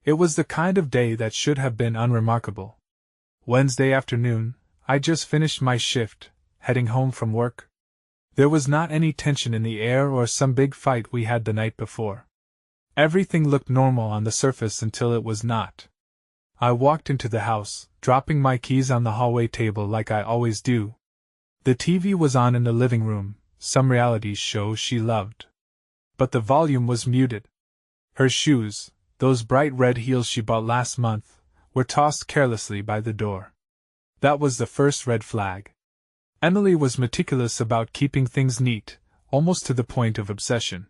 It was the kind of day that should have been unremarkable. Wednesday afternoon, I just finished my shift, heading home from work. There was not any tension in the air or some big fight we had the night before. Everything looked normal on the surface until it was not. I walked into the house, dropping my keys on the hallway table like I always do. The TV was on in the living room, some reality show she loved. But the volume was muted. Her shoes, those bright red heels she bought last month, were tossed carelessly by the door. That was the first red flag. Emily was meticulous about keeping things neat, almost to the point of obsession.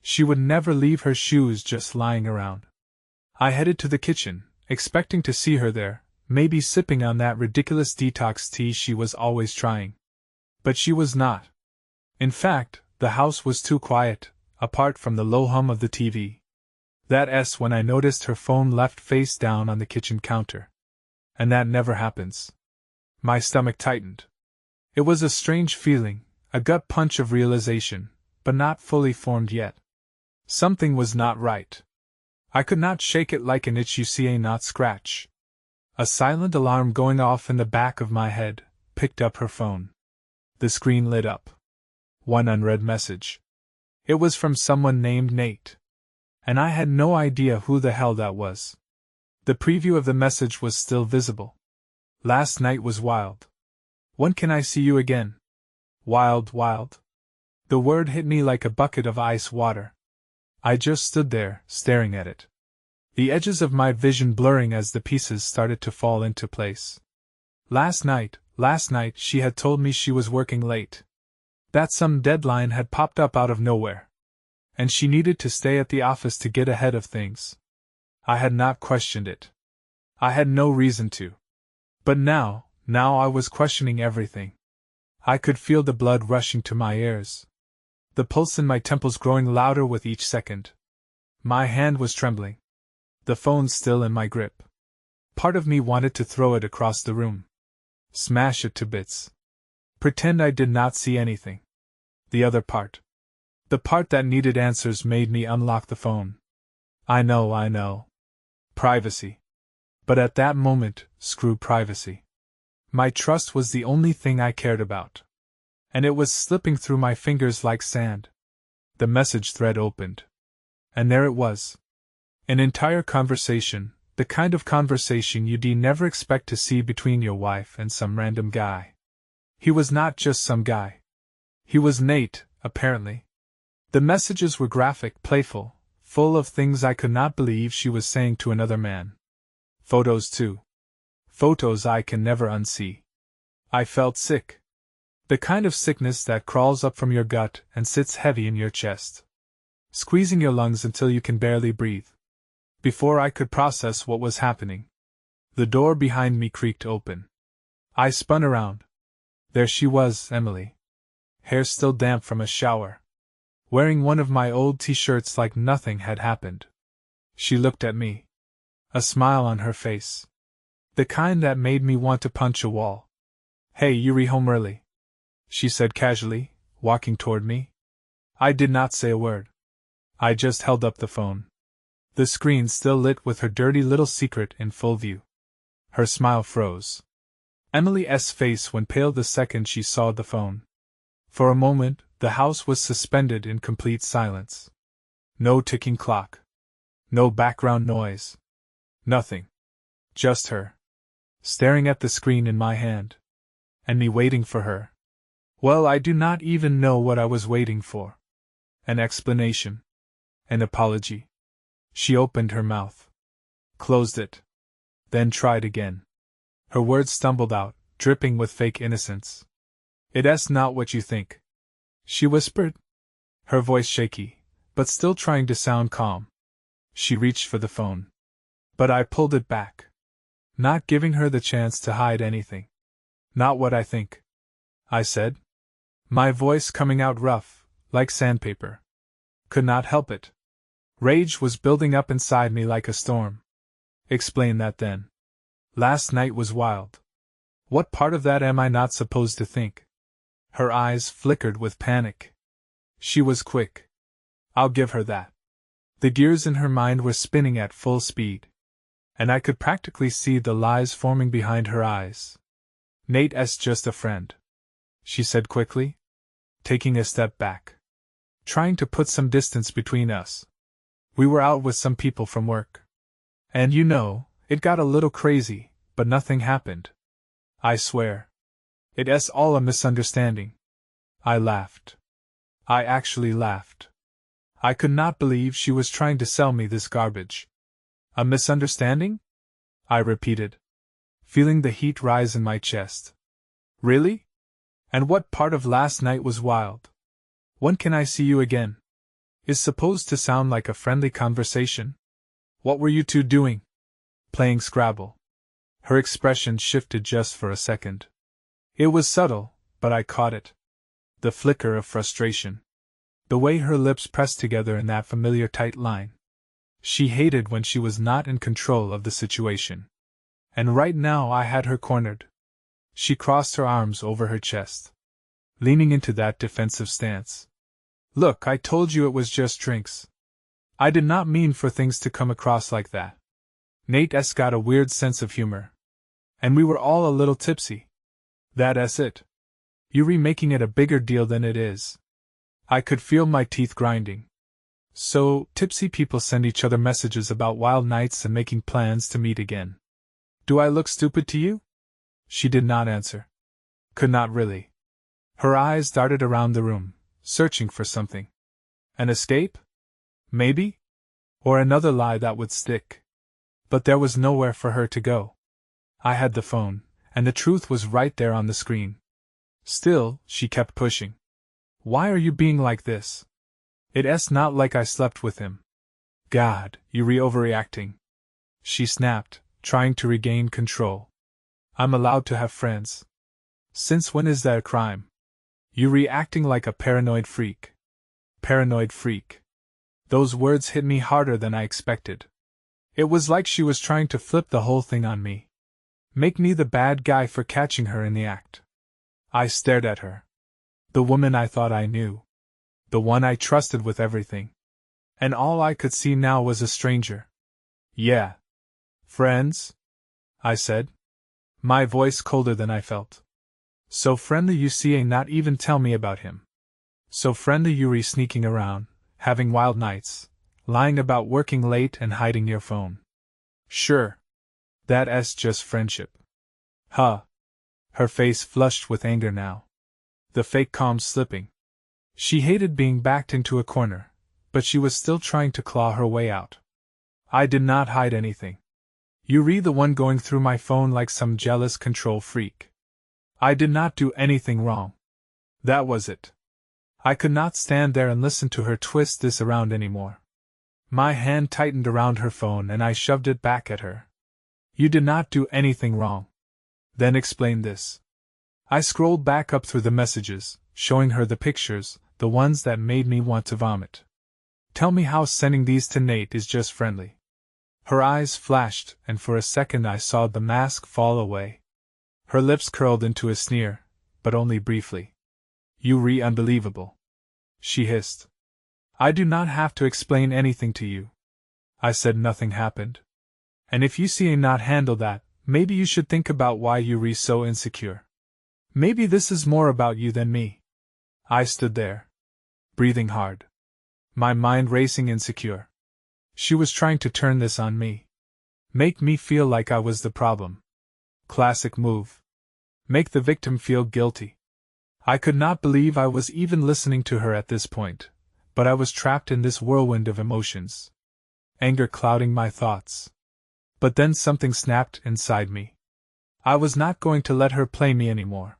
She would never leave her shoes just lying around. I headed to the kitchen, expecting to see her there, maybe sipping on that ridiculous detox tea she was always trying. But she was not. In fact, the house was too quiet, apart from the low hum of the TV. That's when I noticed her phone left face down on the kitchen counter. And that never happens. My stomach tightened. It was a strange feeling, a gut punch of realization, but not fully formed yet. Something was not right. I could not shake it like an itch you see a not scratch. A silent alarm going off in the back of my head picked up her phone. The screen lit up. One unread message. It was from someone named Nate. And I had no idea who the hell that was. The preview of the message was still visible. Last night was wild. When can I see you again? Wild, wild. The word hit me like a bucket of ice water. I just stood there, staring at it. The edges of my vision blurring as the pieces started to fall into place. Last night, she had told me she was working late. That some deadline had popped up out of nowhere. And she needed to stay at the office to get ahead of things. I had not questioned it. I had no reason to. But now I was questioning everything. I could feel the blood rushing to my ears. The pulse in my temples growing louder with each second. My hand was trembling. The phone still in my grip. Part of me wanted to throw it across the room. Smash it to bits. Pretend I did not see anything. The other part. The part that needed answers made me unlock the phone. I know. Privacy. But at that moment, screw privacy. My trust was the only thing I cared about. And it was slipping through my fingers like sand. The message thread opened. And there it was. An entire conversation, the kind of conversation you'd never expect to see between your wife and some random guy. He was not just some guy. He was Nate, apparently. The messages were graphic, playful, full of things I could not believe she was saying to another man. Photos too. Photos I can never unsee. I felt sick. The kind of sickness that crawls up from your gut and sits heavy in your chest, squeezing your lungs until you can barely breathe. Before I could process what was happening, the door behind me creaked open. I spun around. There she was, Emily. Hair still damp from a shower. Wearing one of my old t-shirts like nothing had happened. She looked at me. A smile on her face. The kind that made me want to punch a wall. Hey, you home early? She said casually, walking toward me. I did not say a word. I just held up the phone. The screen still lit with her dirty little secret in full view. Her smile froze. Emily's face went pale the second she saw the phone. For a moment, the house was suspended in complete silence. No ticking clock. No background noise. Nothing. Just her. Staring at the screen in my hand. And me waiting for her. Well, I do not even know what I was waiting for. An explanation. An apology. She opened her mouth. Closed it. Then tried again. Her words stumbled out, dripping with fake innocence. It's not what you think. She whispered. Her voice shaky, but still trying to sound calm. She reached for the phone. But I pulled it back. Not giving her the chance to hide anything. Not what I think, I said. My voice coming out rough, like sandpaper. Could not help it. Rage was building up inside me like a storm. Explain that then. Last night was wild. What part of that am I not supposed to think? Her eyes flickered with panic. She was quick. I'll give her that. The gears in her mind were spinning at full speed, and I could practically see the lies forming behind her eyes. Nate's just a friend, she said quickly, taking a step back, trying to put some distance between us. We were out with some people from work. And you know, it got a little crazy, but nothing happened. I swear. It's all a misunderstanding. I laughed. I actually laughed. I could not believe she was trying to sell me this garbage. A misunderstanding? I repeated, feeling the heat rise in my chest. Really? And what part of last night was wild? When can I see you again? Is supposed to sound like a friendly conversation. What were you two doing? Playing Scrabble. Her expression shifted just for a second. It was subtle, but I caught it. The flicker of frustration. The way her lips pressed together in that familiar tight line. She hated when she was not in control of the situation. And right now I had her cornered. She crossed her arms over her chest, leaning into that defensive stance. Look, I told you it was just drinks. I did not mean for things to come across like that. Nate's got a weird sense of humor. And we were all a little tipsy. That's it. You remaking it a bigger deal than it is. I could feel my teeth grinding. So, tipsy people send each other messages about wild nights and making plans to meet again. Do I look stupid to you? She did not answer. Could not really. Her eyes darted around the room, searching for something. An escape? Maybe? Or another lie that would stick. But there was nowhere for her to go. I had the phone, and the truth was right there on the screen. Still, she kept pushing. Why are you being like this? It's not like I slept with him. God, you're overreacting. She snapped, trying to regain control. I'm allowed to have friends. Since when is that a crime? You reacting like a paranoid freak. Paranoid freak. Those words hit me harder than I expected. It was like she was trying to flip the whole thing on me. Make me the bad guy for catching her in the act. I stared at her. The woman I thought I knew. The one I trusted with everything. And all I could see now was a stranger. Yeah. Friends? I said. My voice colder than I felt. So friendly you see and not even tell me about him. So friendly you sneaking around, having wild nights, lying about working late and hiding your phone. Sure. That's just friendship. Huh. Her face flushed with anger now. The fake calm slipping. She hated being backed into a corner, but she was still trying to claw her way out. I did not hide anything. You read the one going through my phone like some jealous control freak. I did not do anything wrong. That was it. I could not stand there and listen to her twist this around anymore. My hand tightened around her phone and I shoved it back at her. You did not do anything wrong. Then explain this. I scrolled back up through the messages, showing her the pictures, the ones that made me want to vomit. Tell me how sending these to Nate is just friendly. Her eyes flashed, and for a second I saw the mask fall away. Her lips curled into a sneer, but only briefly. You unbelievable. She hissed. I do not have to explain anything to you. I said nothing happened. And if you see not handle that, maybe you should think about why you so insecure. Maybe this is more about you than me. I stood there, breathing hard. My mind racing insecure. She was trying to turn this on me. Make me feel like I was the problem. Classic move. Make the victim feel guilty. I could not believe I was even listening to her at this point, but I was trapped in this whirlwind of emotions. Anger clouding my thoughts. But then something snapped inside me. I was not going to let her play me anymore.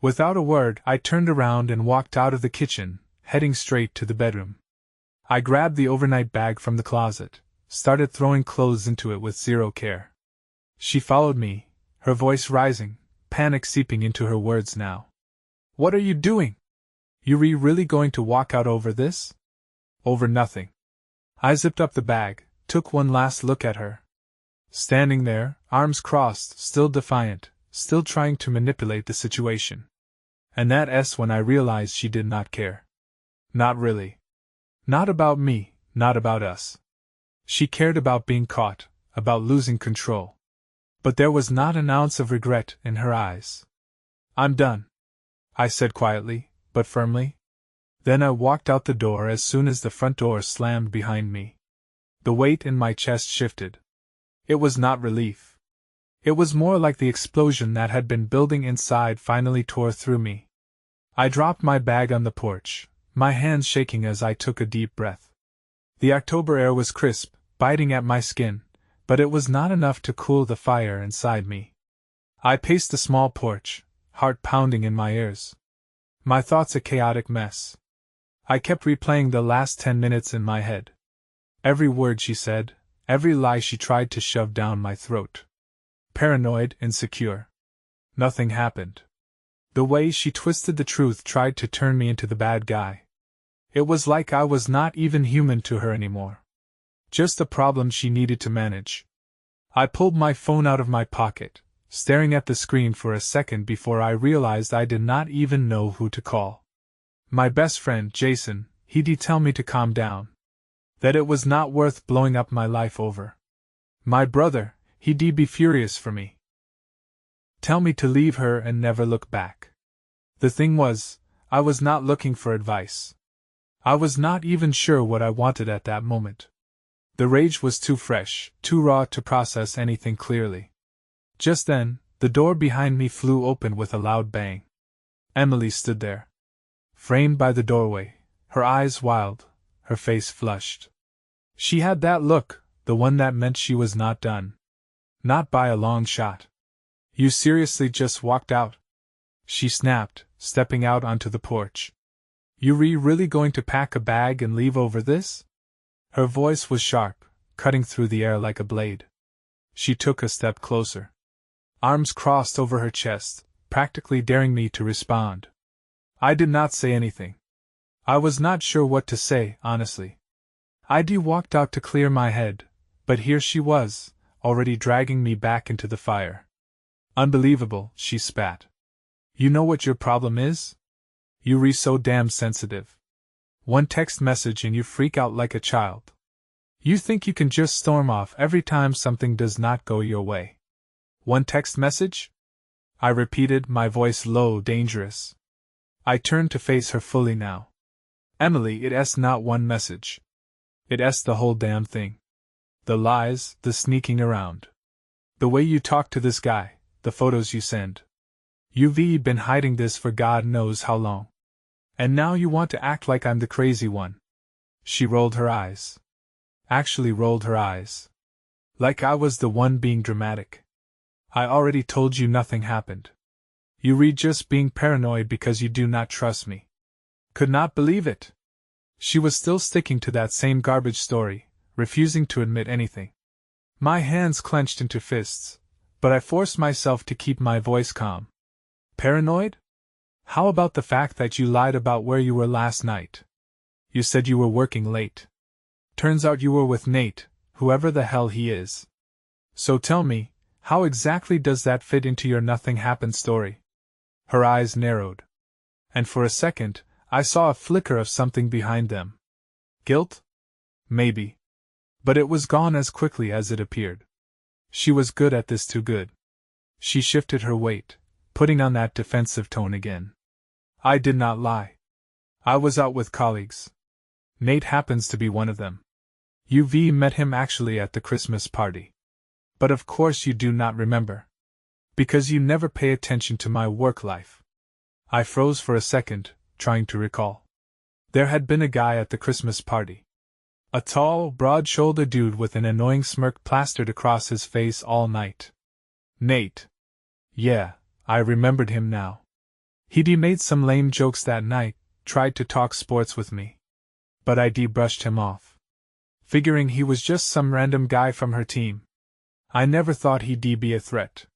Without a word, I turned around and walked out of the kitchen, heading straight to the bedroom. I grabbed the overnight bag from the closet, started throwing clothes into it with zero care. She followed me, her voice rising, panic seeping into her words now. What are you doing? You really going to walk out over this? Over nothing. I zipped up the bag, took one last look at her. Standing there, arms crossed, still defiant, still trying to manipulate the situation. And that's when I realized she did not care. Not really. Not about me, not about us. She cared about being caught, about losing control. But there was not an ounce of regret in her eyes. I'm done, I said quietly, but firmly. Then I walked out the door as soon as the front door slammed behind me. The weight in my chest shifted. It was not relief. It was more like the explosion that had been building inside finally tore through me. I dropped my bag on the porch, my hands shaking as I took a deep breath. The October air was crisp, biting at my skin, but it was not enough to cool the fire inside me. I paced the small porch, heart pounding in my ears. My thoughts a chaotic mess. I kept replaying the last 10 minutes in my head. Every word she said, every lie she tried to shove down my throat. Paranoid, insecure. Nothing happened. The way she twisted the truth tried to turn me into the bad guy. It was like I was not even human to her anymore. Just a problem she needed to manage. I pulled my phone out of my pocket, staring at the screen for a second before I realized I did not even know who to call. My best friend, Jason, he'd tell me to calm down. That it was not worth blowing up my life over. My brother, he'd be furious for me. Tell me to leave her and never look back. The thing was, I was not looking for advice. I was not even sure what I wanted at that moment. The rage was too fresh, too raw to process anything clearly. Just then, the door behind me flew open with a loud bang. Emily stood there, framed by the doorway, her eyes wild, her face flushed. She had that look, the one that meant she was not done. Not by a long shot. You seriously just walked out? She snapped, stepping out onto the porch. You really going to pack a bag and leave over this? Her voice was sharp, cutting through the air like a blade. She took a step closer. Arms crossed over her chest, practically daring me to respond. I did not say anything. I was not sure what to say, honestly. I'd walked out to clear my head, but here she was, already dragging me back into the fire. Unbelievable, she spat. You know what your problem is? You're so damn sensitive. One text message and you freak out like a child. You think you can just storm off every time something does not go your way. One text message? I repeated, my voice low, dangerous. I turned to face her fully now. Emily, it's not one message. It's the whole damn thing. The lies, the sneaking around. The way you talk to this guy, the photos you send. You've been hiding this for God knows how long. And now you want to act like I'm the crazy one. She rolled her eyes. Actually rolled her eyes. Like I was the one being dramatic. I already told you nothing happened. You're just being paranoid because you do not trust me. Could not believe it. She was still sticking to that same garbage story, refusing to admit anything. My hands clenched into fists, but I forced myself to keep my voice calm. Paranoid? How about the fact that you lied about where you were last night? You said you were working late. Turns out you were with Nate, whoever the hell he is. So tell me, how exactly does that fit into your nothing happened story? Her eyes narrowed. And for a second, I saw a flicker of something behind them. Guilt? Maybe. But it was gone as quickly as it appeared. She was good at this, too good. She shifted her weight, putting on that defensive tone again. I did not lie. I was out with colleagues. Nate happens to be one of them. You've met him actually at the Christmas party. But of course you do not remember. Because you never pay attention to my work life. I froze for a second, trying to recall. There had been a guy at the Christmas party. A tall, broad-shouldered dude with an annoying smirk plastered across his face all night. Nate. Yeah, I remembered him now. He'd made some lame jokes that night, tried to talk sports with me. But I brushed him off. Figuring he was just some random guy from her team. I never thought he'd be a threat.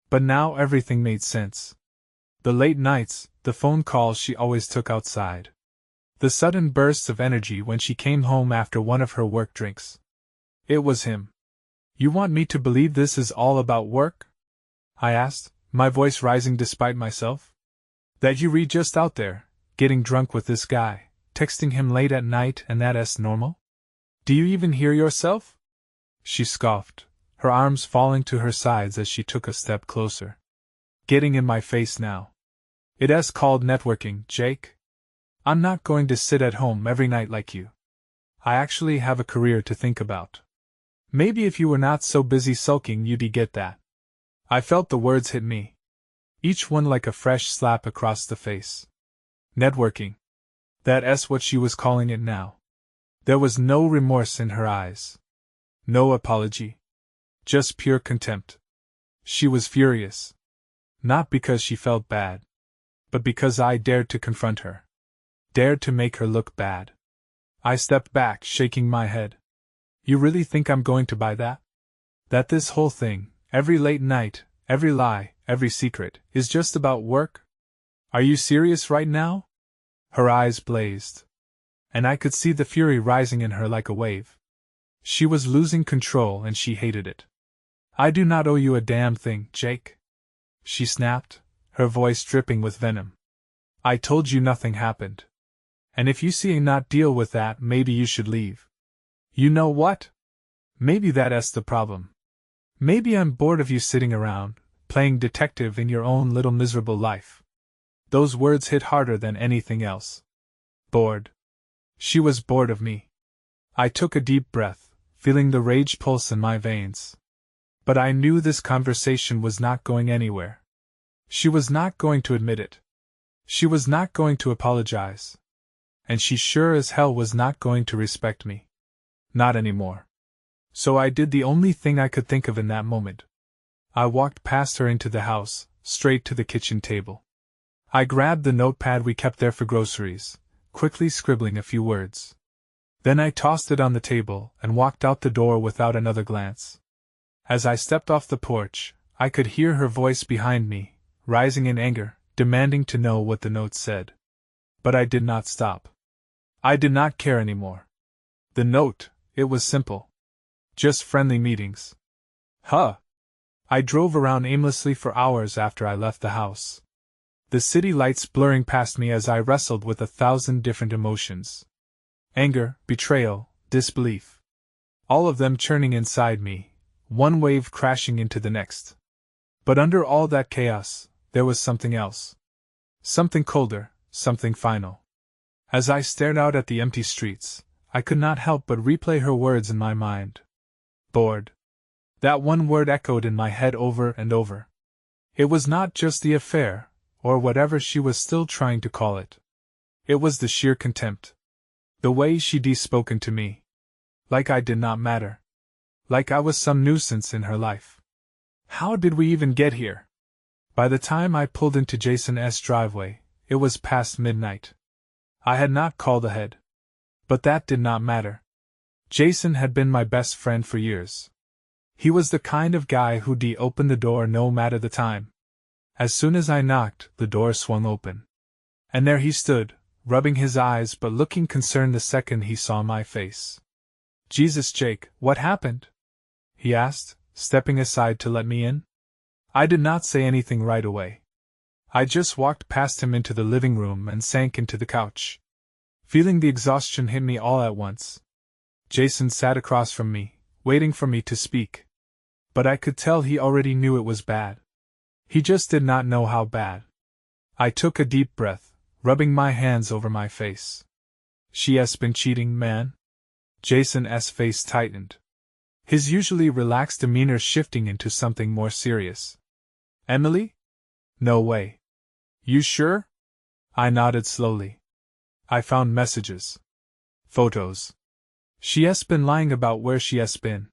But now everything made sense. The late nights, the phone calls she always took outside. The sudden bursts of energy when she came home after one of her work drinks. It was him. You want me to believe this is all about work? I asked, my voice rising despite myself. That you read just out there, getting drunk with this guy, texting him late at night and that's normal? Do you even hear yourself? She scoffed, her arms falling to her sides as she took a step closer. Getting in my face now. It's called networking, Jake. I'm not going to sit at home every night like you. I actually have a career to think about. Maybe if you were not so busy sulking you'd get that. I felt the words hit me. Each one like a fresh slap across the face. Networking. That's what she was calling it now. There was no remorse in her eyes. No apology. Just pure contempt. She was furious. Not because she felt bad, but because I dared to confront her. Dared to make her look bad. I stepped back, shaking my head. You really think I'm going to buy that? That this whole thing, every late night, every lie, every secret, is just about work? Are you serious right now? Her eyes blazed. And I could see the fury rising in her like a wave. She was losing control and she hated it. I do not owe you a damn thing, Jake. She snapped, her voice dripping with venom. I told you nothing happened. And if you see not deal with that, maybe you should leave. You know what? Maybe that's the problem. Maybe I'm bored of you sitting around, playing detective in your own little miserable life. Those words hit harder than anything else. Bored. She was bored of me. I took a deep breath, feeling the rage pulse in my veins. But I knew this conversation was not going anywhere. She was not going to admit it. She was not going to apologize. And she sure as hell was not going to respect me. Not anymore. So I did the only thing I could think of in that moment. I walked past her into the house, straight to the kitchen table. I grabbed the notepad we kept there for groceries, quickly scribbling a few words. Then I tossed it on the table and walked out the door without another glance. As I stepped off the porch, I could hear her voice behind me, rising in anger, demanding to know what the note said. But I did not stop. I did not care anymore. The note, it was simple. Just friendly meetings. I drove around aimlessly for hours after I left the house. The city lights blurring past me as I wrestled with 1,000 different emotions. Anger, betrayal, disbelief. All of them churning inside me, one wave crashing into the next. But under all that chaos, there was something else. Something colder, something final. As I stared out at the empty streets, I could not help but replay her words in my mind. Bored. That one word echoed in my head over and over. It was not just the affair, or whatever she was still trying to call it. It was the sheer contempt. The way she'd spoken to me. Like I did not matter. Like I was some nuisance in her life. How did we even get here? By the time I pulled into Jason's driveway, it was past midnight. I had not called ahead. But that did not matter. Jason had been my best friend for years. He was the kind of guy who'd open the door no matter the time. As soon as I knocked, the door swung open. And there he stood, rubbing his eyes but looking concerned the second he saw my face. Jesus, Jake, what happened? He asked, stepping aside to let me in. I did not say anything right away. I just walked past him into the living room and sank into the couch. Feeling the exhaustion hit me all at once. Jason sat across from me, waiting for me to speak. But I could tell he already knew it was bad. He just did not know how bad. I took a deep breath, rubbing my hands over my face. She has been cheating, man? Jason's face tightened. His usually relaxed demeanor shifting into something more serious. Emily? No way. You sure? I nodded slowly. I found messages. Photos. She has been lying about where she has been.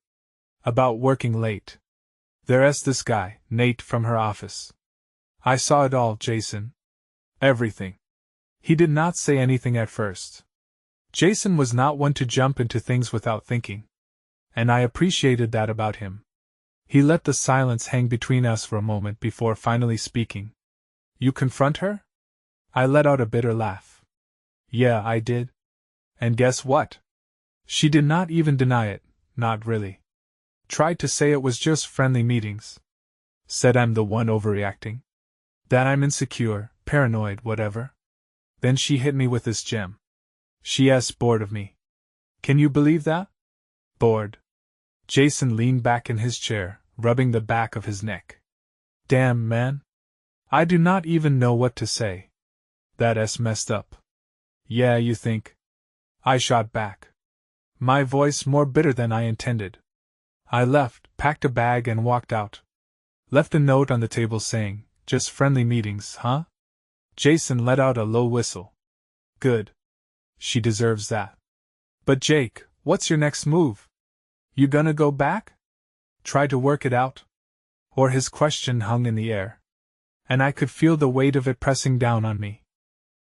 About working late. There's this guy, Nate, from her office. I saw it all, Jason. Everything. He did not say anything at first. Jason was not one to jump into things without thinking. And I appreciated that about him. He let the silence hang between us for a moment before finally speaking. You confront her? I let out a bitter laugh. Yeah, I did. And guess what? She did not even deny it, not really. Tried to say it was just friendly meetings. Said I'm the one overreacting. That I'm insecure, paranoid, whatever. Then she hit me with this gem. She is bored of me. Can you believe that? Bored. Jason leaned back in his chair, rubbing the back of his neck. Damn, man. I do not even know what to say. That's messed up. Yeah, you think? I shot back, my voice more bitter than I intended. I left, packed a bag, and walked out. Left a note on the table saying, "Just friendly meetings, huh?" Jason let out a low whistle. Good. She deserves that. But Jake, what's your next move? You gonna go back? Try to work it out? Or his question hung in the air, and I could feel the weight of it pressing down on me.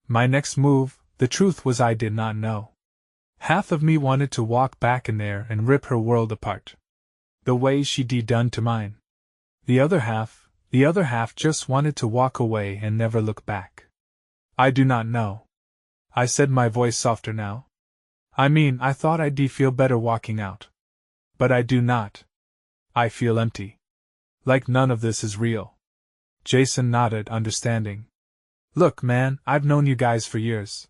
My next move, the truth was, I did not know. Half of me wanted to walk back in there and rip her world apart, the way she'd done to mine. The other half just wanted to walk away and never look back. I do not know, I said, my voice softer now. I mean, I thought I'd feel better walking out. But I do not. I feel empty. Like none of this is real. Jason nodded, understanding. Look, man, I've known you guys for years.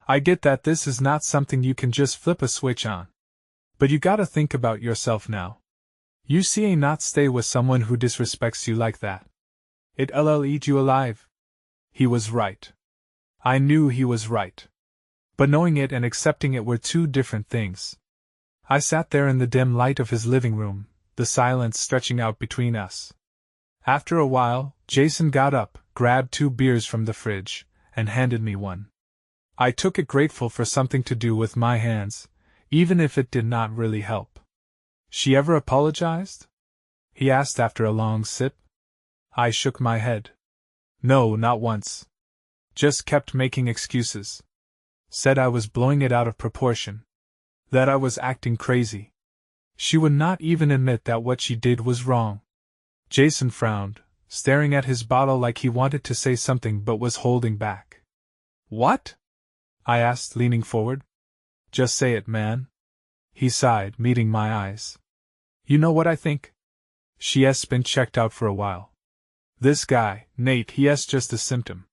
I get that this is not something you can just flip a switch on. But you gotta think about yourself now. You see, not stay with someone who disrespects you like that. It'll eat you alive. He was right. I knew he was right. But knowing it and accepting it were two different things. I sat there in the dim light of his living room, the silence stretching out between us. After a while, Jason got up, grabbed 2 beers from the fridge, and handed me one. I took it, grateful for something to do with my hands, even if it did not really help. She ever apologized? He asked after a long sip. I shook my head. No, not once. Just kept making excuses. Said I was blowing it out of proportion. That I was acting crazy. She would not even admit that what she did was wrong. Jason frowned, staring at his bottle like he wanted to say something but was holding back. What? I asked, leaning forward. Just say it, man. He sighed, meeting my eyes. You know what I think? She has been checked out for a while. This guy, Nate, he has just a symptom.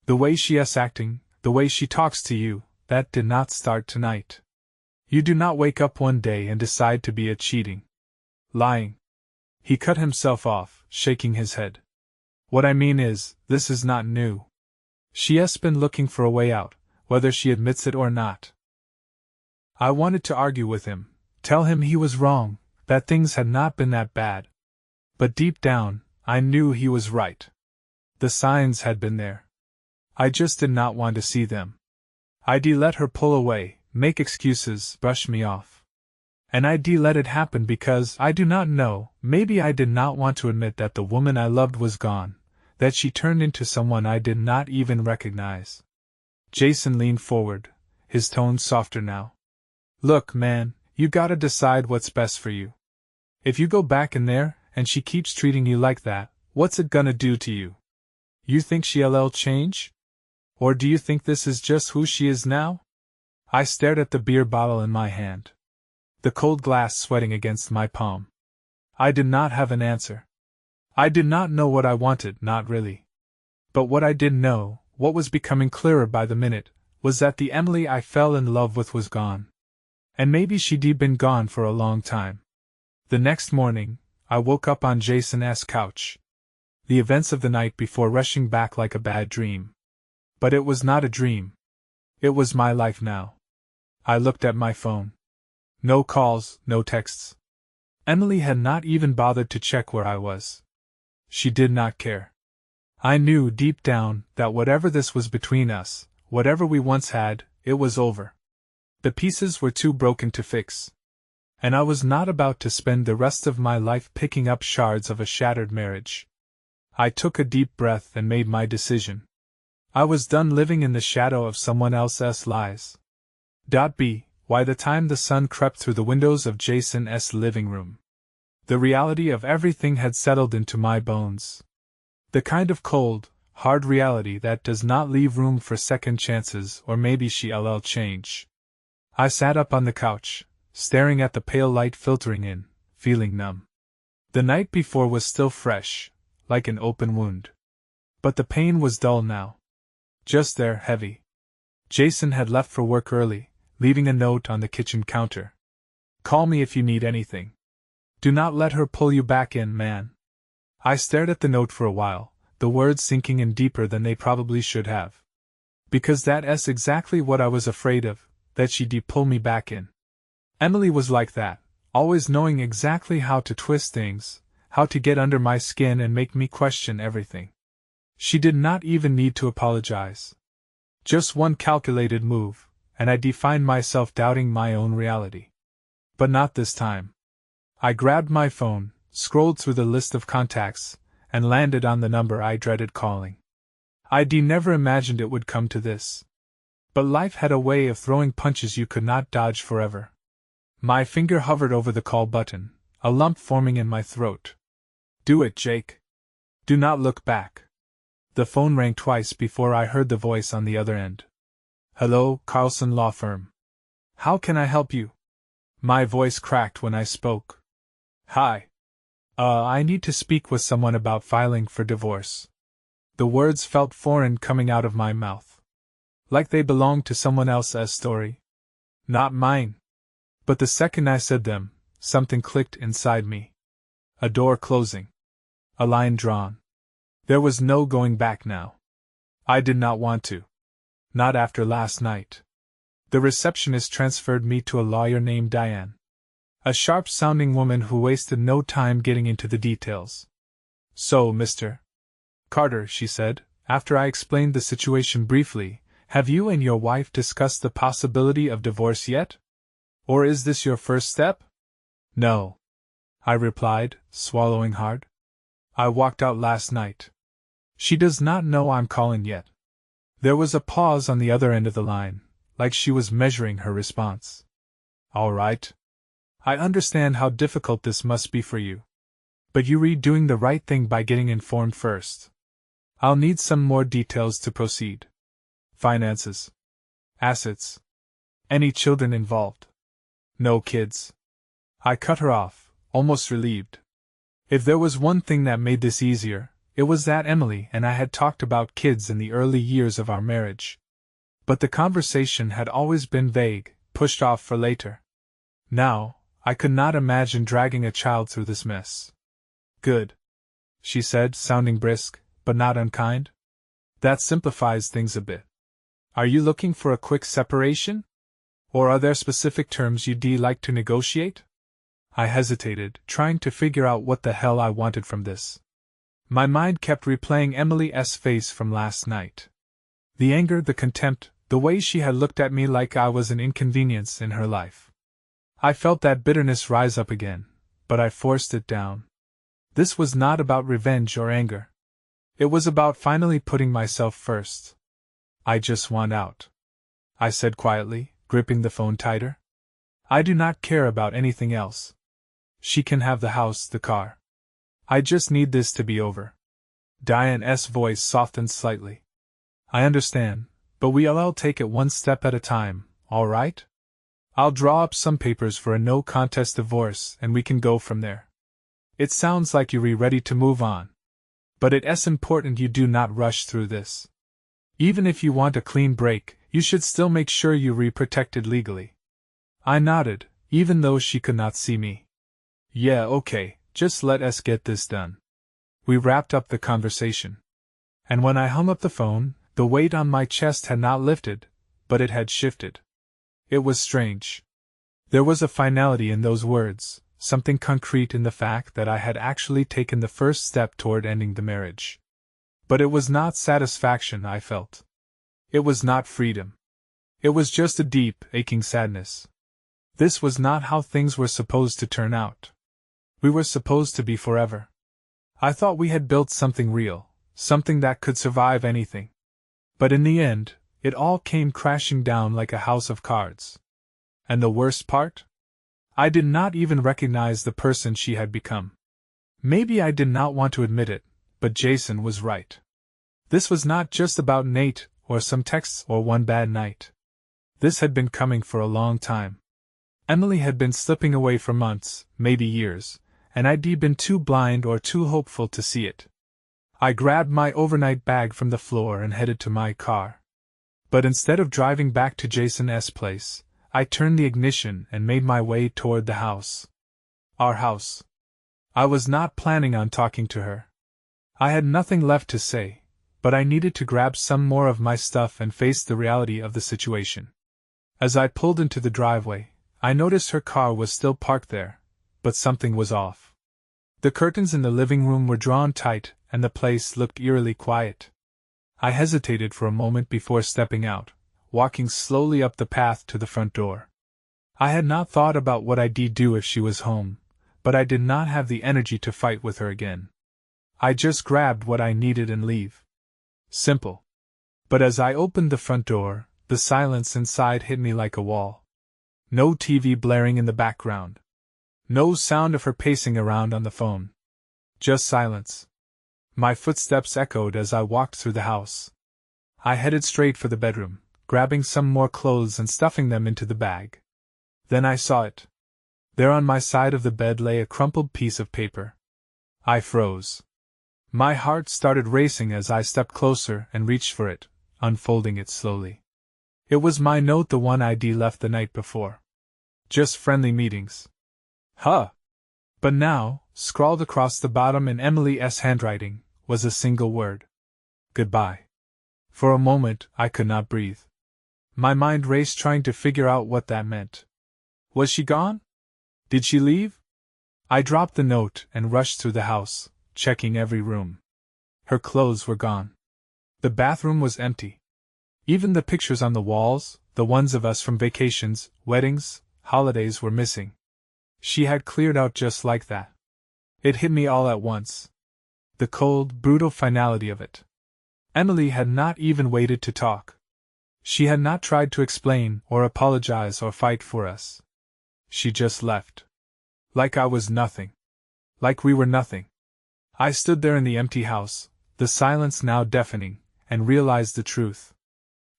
The way she is acting, the way she talks to you, that did not start tonight. You do not wake up one day and decide to be a cheating, lying. He cut himself off, shaking his head. What I mean is, this is not new. She has been looking for a way out, whether she admits it or not. I wanted to argue with him, tell him he was wrong, that things had not been that bad. But deep down, I knew he was right. The signs had been there. I just did not want to see them. I'd let her pull away, make excuses, brush me off. And I'd let it happen because, I do not know, maybe I did not want to admit that the woman I loved was gone, that she turned into someone I did not even recognize. Jason leaned forward, his tone softer now. Look, man, you gotta decide what's best for you. If you go back in there, and she keeps treating you like that, what's it gonna do to you? You think she'll change? Or do you think this is just who she is now? I stared at the beer bottle in my hand, the cold glass sweating against my palm. I did not have an answer. I did not know what I wanted, not really. But what I did know, what was becoming clearer by the minute, was that the Emily I fell in love with was gone. And maybe she'd been gone for a long time. The next morning, I woke up on Jason's couch. The events of the night before rushing back like a bad dream. But it was not a dream. It was my life now. I looked at my phone. No calls, no texts. Emily had not even bothered to check where I was. She did not care. I knew deep down that whatever this was between us, whatever we once had, it was over. The pieces were too broken to fix. And I was not about to spend the rest of my life picking up shards of a shattered marriage. I took a deep breath and made my decision. I was done living in the shadow of someone else's lies. By the time the sun crept through the windows of Jason's living room, the reality of everything had settled into my bones. The kind of cold, hard reality that does not leave room for second chances or maybe she'll change. I sat up on the couch, staring at the pale light filtering in, feeling numb. The night before was still fresh, like an open wound. But the pain was dull now. Just there, heavy. Jason had left for work early, leaving a note on the kitchen counter. Call me if you need anything. Do not let her pull you back in, man. I stared at the note for a while, the words sinking in deeper than they probably should have. Because that's exactly what I was afraid of, that she'd pull me back in. Emily was like that, always knowing exactly how to twist things, how to get under my skin and make me question everything. She did not even need to apologize. Just one calculated move, and I'd find myself doubting my own reality. But not this time. I grabbed my phone, scrolled through the list of contacts, and landed on the number I dreaded calling. I'd never imagined it would come to this. But life had a way of throwing punches you could not dodge forever. My finger hovered over the call button, a lump forming in my throat. Do it, Jake. Do not look back. The phone rang twice before I heard the voice on the other end. Hello, Carlson Law Firm. How can I help you? My voice cracked when I spoke. Hi. I need to speak with someone about filing for divorce. The words felt foreign coming out of my mouth. Like they belonged to someone else's story. Not mine. But the second I said them, something clicked inside me. A door closing. A line drawn. There was no going back now. I did not want to. Not after last night. The receptionist transferred me to a lawyer named Diane. A sharp-sounding woman who wasted no time getting into the details. So, Mr. Carter, she said, after I explained the situation briefly, have you and your wife discussed the possibility of divorce yet? Or is this your first step? No. I replied, swallowing hard. I walked out last night. She does not know I'm calling yet. There was a pause on the other end of the line, like she was measuring her response. All right. I understand how difficult this must be for you. But you're doing the right thing by getting informed first. I'll need some more details to proceed. Finances. Assets. Any children involved? No kids. I cut her off, almost relieved. If there was one thing that made this easier, it was that Emily and I had talked about kids in the early years of our marriage. But the conversation had always been vague, pushed off for later. Now, I could not imagine dragging a child through this mess. Good. She said, sounding brisk, but not unkind. That simplifies things a bit. Are you looking for a quick separation? Or are there specific terms you'd like to negotiate? I hesitated, trying to figure out what the hell I wanted from this. My mind kept replaying Emily's face from last night. The anger, the contempt, the way she had looked at me like I was an inconvenience in her life. I felt that bitterness rise up again, but I forced it down. This was not about revenge or anger. It was about finally putting myself first. I just want out, I said quietly, gripping the phone tighter. I do not care about anything else. She can have the house, the car. I just need this to be over. Diane's voice softened slightly. I understand, but we'll take it one step at a time, all right? I'll draw up some papers for a no-contest divorce and we can go from there. It sounds like you're ready to move on. But it's important you do not rush through this. Even if you want a clean break, you should still make sure you're protected legally. I nodded, even though she could not see me. Yeah, okay, just let us get this done. We wrapped up the conversation. And when I hung up the phone, the weight on my chest had not lifted, but it had shifted. It was strange. There was a finality in those words, something concrete in the fact that I had actually taken the first step toward ending the marriage. But it was not satisfaction I felt. It was not freedom. It was just a deep, aching sadness. This was not how things were supposed to turn out. We were supposed to be forever. I thought we had built something real, something that could survive anything. But in the end, it all came crashing down like a house of cards. And the worst part? I did not even recognize the person she had become. Maybe I did not want to admit it, but Jason was right. This was not just about Nate, or some texts, or one bad night. This had been coming for a long time. Emily had been slipping away for months, maybe years, and I'd been too blind or too hopeful to see it. I grabbed my overnight bag from the floor and headed to my car. But instead of driving back to Jason's place, I turned the ignition and made my way toward the house. Our house. I was not planning on talking to her. I had nothing left to say, but I needed to grab some more of my stuff and face the reality of the situation. As I pulled into the driveway, I noticed her car was still parked there, but something was off. The curtains in the living room were drawn tight, and the place looked eerily quiet. I hesitated for a moment before stepping out, walking slowly up the path to the front door. I had not thought about what I'd do if she was home, but I did not have the energy to fight with her again. I just grabbed what I needed and leave. Simple. But as I opened the front door, the silence inside hit me like a wall. No TV blaring in the background. No sound of her pacing around on the phone. Just silence. My footsteps echoed as I walked through the house. I headed straight for the bedroom, grabbing some more clothes and stuffing them into the bag. Then I saw it. There on my side of the bed lay a crumpled piece of paper. I froze. My heart started racing as I stepped closer and reached for it, unfolding it slowly. It was my note, the one I'd left the night before. Just friendly meetings. Huh! But now, scrawled across the bottom in Emily's handwriting, was a single word. Goodbye. For a moment, I could not breathe. My mind raced trying to figure out what that meant. Was she gone? Did she leave? I dropped the note and rushed through the house, checking every room. Her clothes were gone. The bathroom was empty. Even the pictures on the walls, the ones of us from vacations, weddings, holidays, were missing. She had cleared out just like that. It hit me all at once. The cold, brutal finality of it. Emily had not even waited to talk. She had not tried to explain or apologize or fight for us. She just left. Like I was nothing. Like we were nothing. I stood there in the empty house, the silence now deafening, and realized the truth.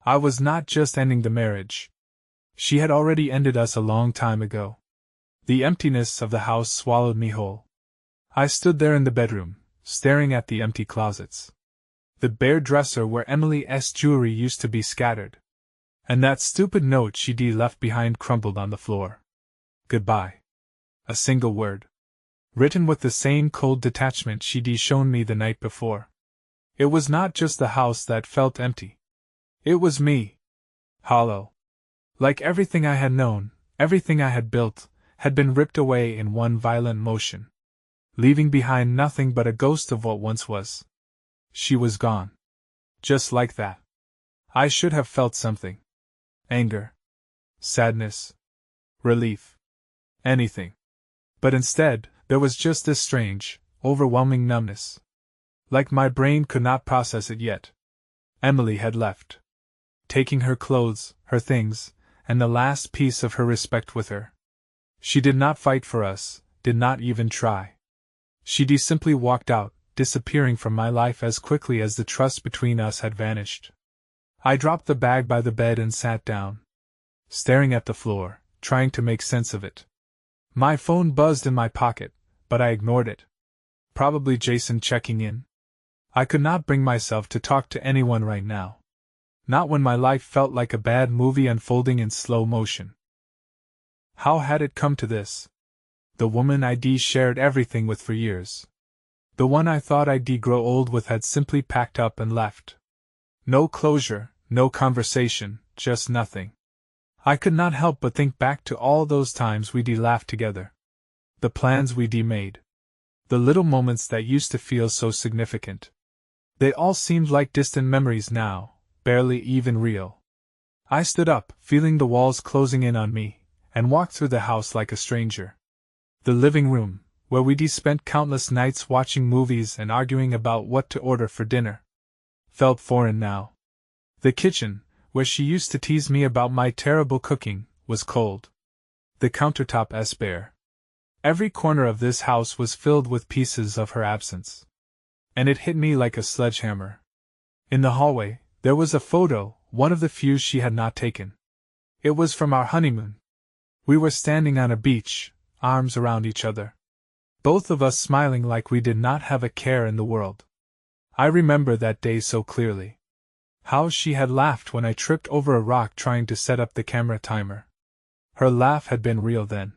I was not just ending the marriage. She had already ended us a long time ago. The emptiness of the house swallowed me whole. I stood there in the bedroom, staring at the empty closets. The bare dresser where Emily's jewelry used to be scattered. And that stupid note she'd left behind crumpled on the floor. Goodbye. A single word. Written with the same cold detachment she'd shown me the night before. It was not just the house that felt empty. It was me. Hollow. Like everything I had known, everything I had built, had been ripped away in one violent motion. Leaving behind nothing but a ghost of what once was. She was gone. Just like that. I should have felt something. Anger. Sadness. Relief. Anything. But instead, there was just this strange, overwhelming numbness. Like my brain could not process it yet. Emily had left. Taking her clothes, her things, and the last piece of her respect with her. She did not fight for us, did not even try. She simply walked out, disappearing from my life as quickly as the trust between us had vanished. I dropped the bag by the bed and sat down, staring at the floor, trying to make sense of it. My phone buzzed in my pocket, but I ignored it. Probably Jason checking in. I could not bring myself to talk to anyone right now. Not when my life felt like a bad movie unfolding in slow motion. How had it come to this? The woman I'd shared everything with for years. The one I thought I'd grow old with had simply packed up and left. No closure, no conversation, just nothing. I could not help but think back to all those times we'd laughed together. The plans we'd made. The little moments that used to feel so significant. They all seemed like distant memories now, barely even real. I stood up, feeling the walls closing in on me, and walked through the house like a stranger. The living room, where we'd spent countless nights watching movies and arguing about what to order for dinner, felt foreign now. The kitchen, where she used to tease me about my terrible cooking, was cold. The countertop bare. Every corner of this house was filled with pieces of her absence. And it hit me like a sledgehammer. In the hallway, there was a photo, one of the few she had not taken. It was from our honeymoon. We were standing on a beach, arms around each other. Both of us smiling like we did not have a care in the world. I remember that day so clearly. How she had laughed when I tripped over a rock trying to set up the camera timer. Her laugh had been real then.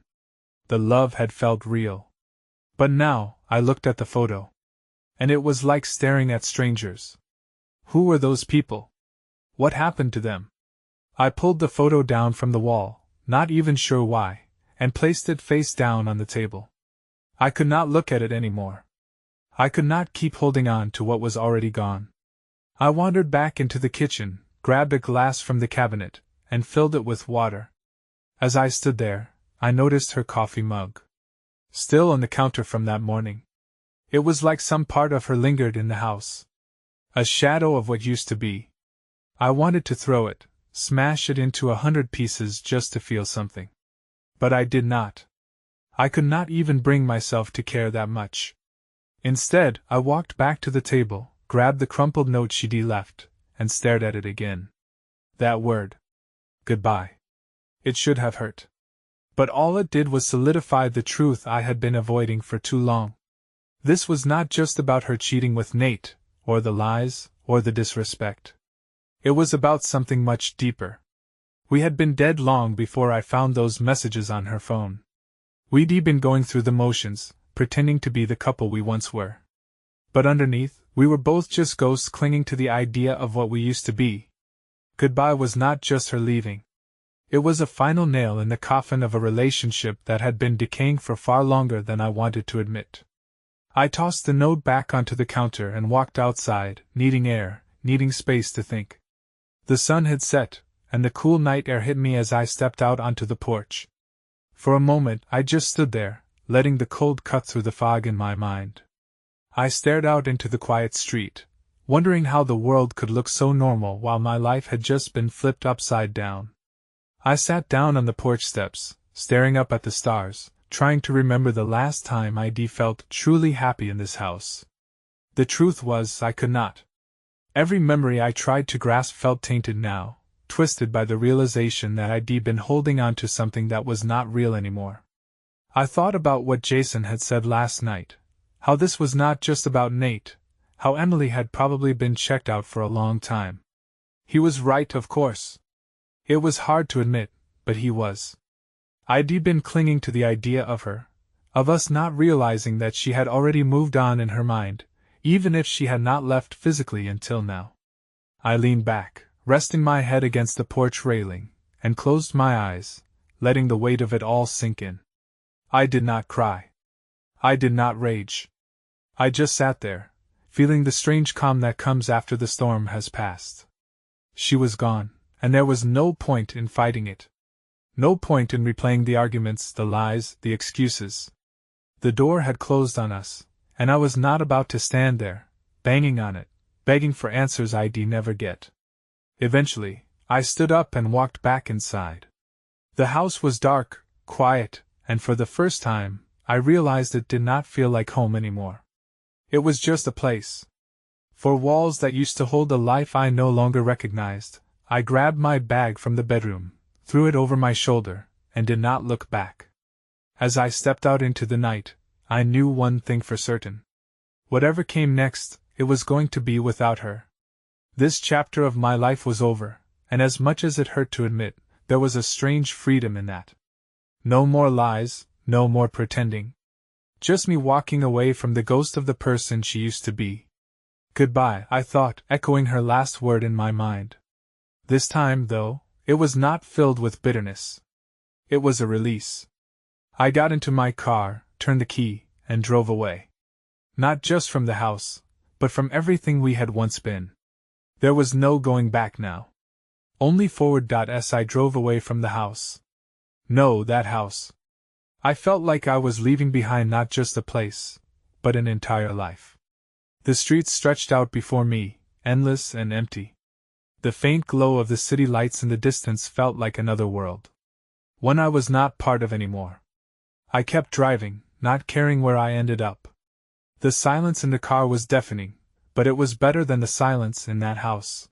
The love had felt real. But now, I looked at the photo. And it was like staring at strangers. Who were those people? What happened to them? I pulled the photo down from the wall, not even sure why, and placed it face down on the table. I could not look at it anymore. I could not keep holding on to what was already gone. I wandered back into the kitchen, grabbed a glass from the cabinet, and filled it with water. As I stood there, I noticed her coffee mug. Still on the counter from that morning. It was like some part of her lingered in the house. A shadow of what used to be. I wanted to throw it, smash it into 100 pieces just to feel something. But I did not. I could not even bring myself to care that much. Instead, I walked back to the table, grabbed the crumpled note she'd left, and stared at it again. That word. Goodbye. It should have hurt. But all it did was solidify the truth I had been avoiding for too long. This was not just about her cheating with Nate, or the lies, or the disrespect. It was about something much deeper. We had been dead long before I found those messages on her phone. We'd been going through the motions, pretending to be the couple we once were. But underneath, we were both just ghosts clinging to the idea of what we used to be. Goodbye was not just her leaving. It was a final nail in the coffin of a relationship that had been decaying for far longer than I wanted to admit. I tossed the note back onto the counter and walked outside, needing air, needing space to think. The sun had set, and the cool night air hit me as I stepped out onto the porch. For a moment, I just stood there, letting the cold cut through the fog in my mind. I stared out into the quiet street, wondering how the world could look so normal while my life had just been flipped upside down. I sat down on the porch steps, staring up at the stars, trying to remember the last time I'd felt truly happy in this house. The truth was, I could not. Every memory I tried to grasp felt tainted now, twisted by the realization that I'd been holding on to something that was not real anymore. I thought about what Jason had said last night, how this was not just about Nate, how Emily had probably been checked out for a long time. He was right, of course. It was hard to admit, but he was. I'd been clinging to the idea of her, of us not realizing that she had already moved on in her mind, even if she had not left physically until now. I leaned back, resting my head against the porch railing, and closed my eyes, letting the weight of it all sink in. I did not cry. I did not rage. I just sat there, feeling the strange calm that comes after the storm has passed. She was gone, and there was no point in fighting it. No point in replaying the arguments, the lies, the excuses. The door had closed on us, and I was not about to stand there, banging on it, begging for answers I'd never get. Eventually, I stood up and walked back inside. The house was dark, quiet, and for the first time, I realized it did not feel like home anymore. It was just a place. For walls that used to hold a life I no longer recognized, I grabbed my bag from the bedroom, threw it over my shoulder, and did not look back. As I stepped out into the night, I knew one thing for certain. Whatever came next, it was going to be without her. This chapter of my life was over, and as much as it hurt to admit, there was a strange freedom in that. No more lies, no more pretending. Just me walking away from the ghost of the person she used to be. Goodbye, I thought, echoing her last word in my mind. This time, though, it was not filled with bitterness. It was a release. I got into my car, turned the key, and drove away. Not just from the house, but from everything we had once been. There was no going back now. Only forward. As I drove away from the house. No, that house. I felt like I was leaving behind not just a place, but an entire life. The streets stretched out before me, endless and empty. The faint glow of the city lights in the distance felt like another world. One I was not part of anymore. I kept driving, not caring where I ended up. The silence in the car was deafening, but it was better than the silence in that house.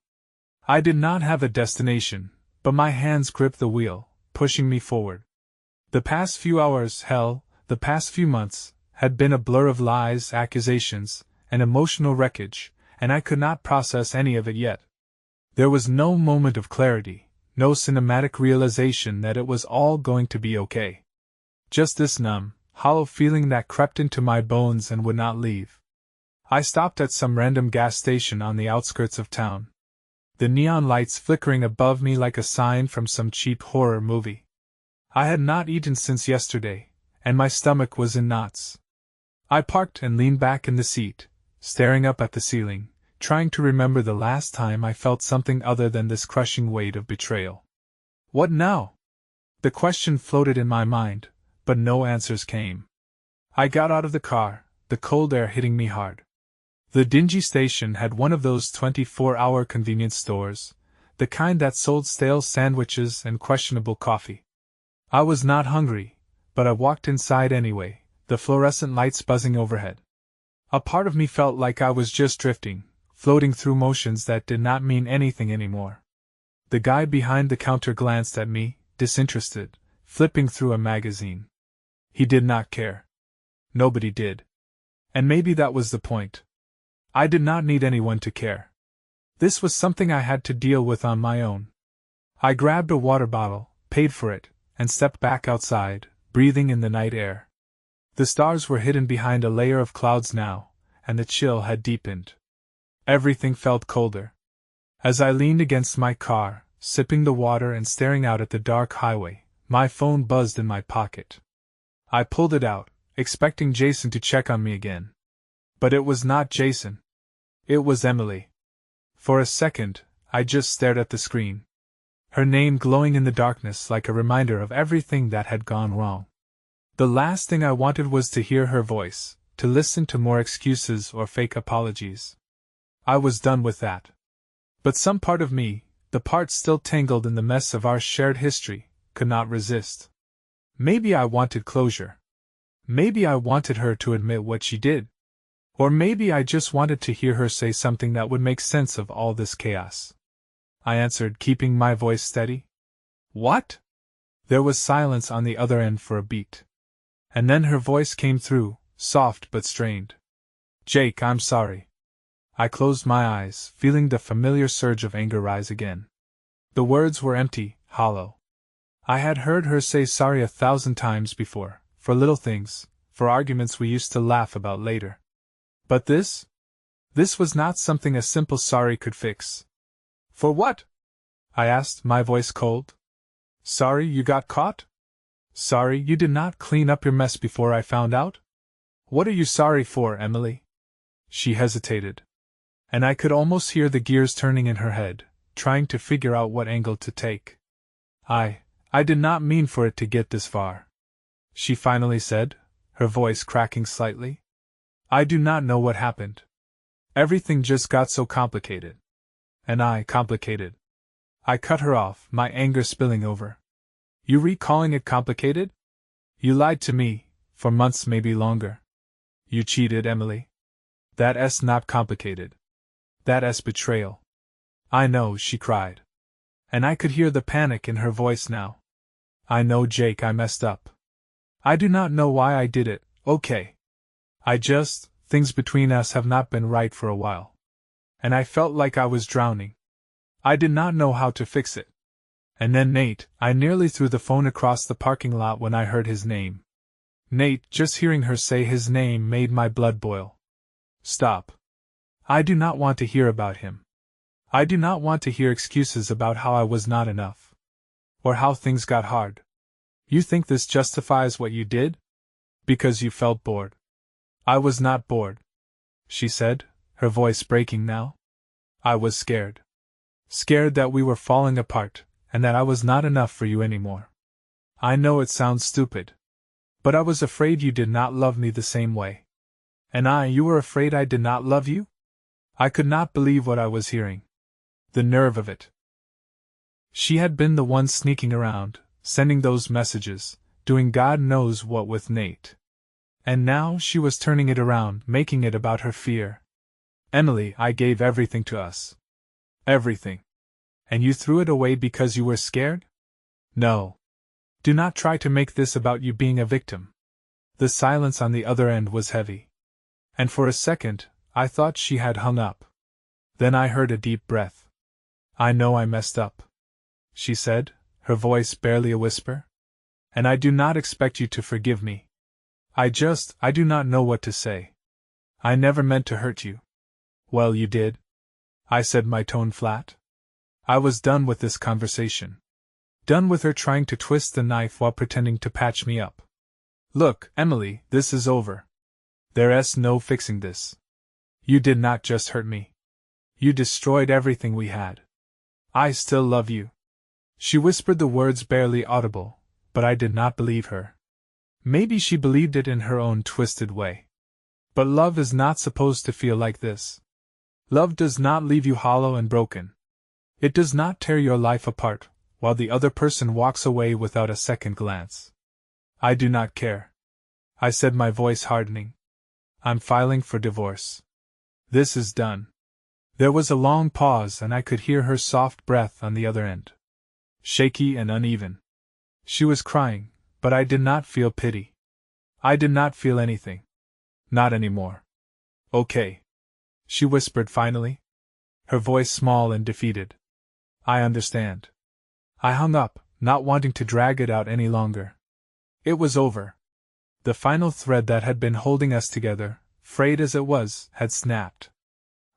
I did not have a destination, but my hands gripped the wheel, pushing me forward. The past few hours, the past few months, had been a blur of lies, accusations, and emotional wreckage, and I could not process any of it yet. There was no moment of clarity, no cinematic realization that it was all going to be okay. Just this numb, hollow feeling that crept into my bones and would not leave. I stopped at some random gas station on the outskirts of town. The neon lights flickering above me like a sign from some cheap horror movie. I had not eaten since yesterday, and my stomach was in knots. I parked and leaned back in the seat, staring up at the ceiling, trying to remember the last time I felt something other than this crushing weight of betrayal. What now? The question floated in my mind, but no answers came. I got out of the car, the cold air hitting me hard. The dingy station had one of those 24-hour convenience stores, the kind that sold stale sandwiches and questionable coffee. I was not hungry, but I walked inside anyway, the fluorescent lights buzzing overhead. A part of me felt like I was just drifting, floating through motions that did not mean anything anymore. The guy behind the counter glanced at me, disinterested, flipping through a magazine. He did not care. Nobody did. And maybe that was the point. I did not need anyone to care. This was something I had to deal with on my own. I grabbed a water bottle, paid for it, and stepped back outside, breathing in the night air. The stars were hidden behind a layer of clouds now, and the chill had deepened. Everything felt colder. As I leaned against my car, sipping the water and staring out at the dark highway, my phone buzzed in my pocket. I pulled it out, expecting Jason to check on me again. But it was not Jason. It was Emily. For a second, I just stared at the screen. Her name glowing in the darkness like a reminder of everything that had gone wrong. The last thing I wanted was to hear her voice, to listen to more excuses or fake apologies. I was done with that. But some part of me, the part still tangled in the mess of our shared history, could not resist. Maybe I wanted closure. Maybe I wanted her to admit what she did. Or maybe I just wanted to hear her say something that would make sense of all this chaos. I answered, keeping my voice steady. What? There was silence on the other end for a beat. And then her voice came through, soft but strained. Jake, I'm sorry. I closed my eyes, feeling the familiar surge of anger rise again. The words were empty, hollow. I had heard her say sorry 1,000 times before, for little things, for arguments we used to laugh about later. But this? This was not something a simple sorry could fix. For what? I asked, my voice cold. Sorry you got caught? Sorry you did not clean up your mess before I found out? What are you sorry for, Emily? She hesitated. And I could almost hear the gears turning in her head, trying to figure out what angle to take. I did not mean for it to get this far, she finally said, her voice cracking slightly. I do not know what happened. Everything just got so complicated. And complicated. I cut her off, my anger spilling over. You recalling it complicated? You lied to me, for months, maybe longer. You cheated, Emily. That's not complicated. That's betrayal. I know, she cried. And I could hear the panic in her voice now. I know, Jake, I messed up. I do not know why I did it, okay. Things between us have not been right for a while. And I felt like I was drowning. I did not know how to fix it. And then Nate, I nearly threw the phone across the parking lot when I heard his name. Nate, just hearing her say his name made my blood boil. Stop. I do not want to hear about him. I do not want to hear excuses about how I was not enough. Or how things got hard. You think this justifies what you did? Because you felt bored. I was not bored, she said, her voice breaking now. I was scared. Scared that we were falling apart, and that I was not enough for you anymore. I know it sounds stupid. But I was afraid you did not love me the same way. And you were afraid I did not love you? I could not believe what I was hearing. The nerve of it. She had been the one sneaking around, sending those messages, doing God knows what with Nate. And now she was turning it around, making it about her fear. Emily, I gave everything to us. Everything. And you threw it away because you were scared? No. Do not try to make this about you being a victim. The silence on the other end was heavy. And for a second, I thought she had hung up. Then I heard a deep breath. I know I messed up. she said, her voice barely a whisper. And I do not expect you to forgive me. I do not know what to say. I never meant to hurt you. Well, you did, I said, my tone flat. I was done with this conversation. Done with her trying to twist the knife while pretending to patch me up. Look, Emily, this is over. There's no fixing this. You did not just hurt me. You destroyed everything we had. I still love you. She whispered the words barely audible, but I did not believe her. Maybe she believed it in her own twisted way. But love is not supposed to feel like this. Love does not leave you hollow and broken. It does not tear your life apart, while the other person walks away without a second glance. I do not care, I said, my voice hardening. I'm filing for divorce. This is done. There was a long pause and I could hear her soft breath on the other end. Shaky and uneven. She was crying, but I did not feel pity. I did not feel anything. Not anymore. Okay, she whispered finally, her voice small and defeated. I understand. I hung up, not wanting to drag it out any longer. It was over. The final thread that had been holding us together, frayed as it was, had snapped.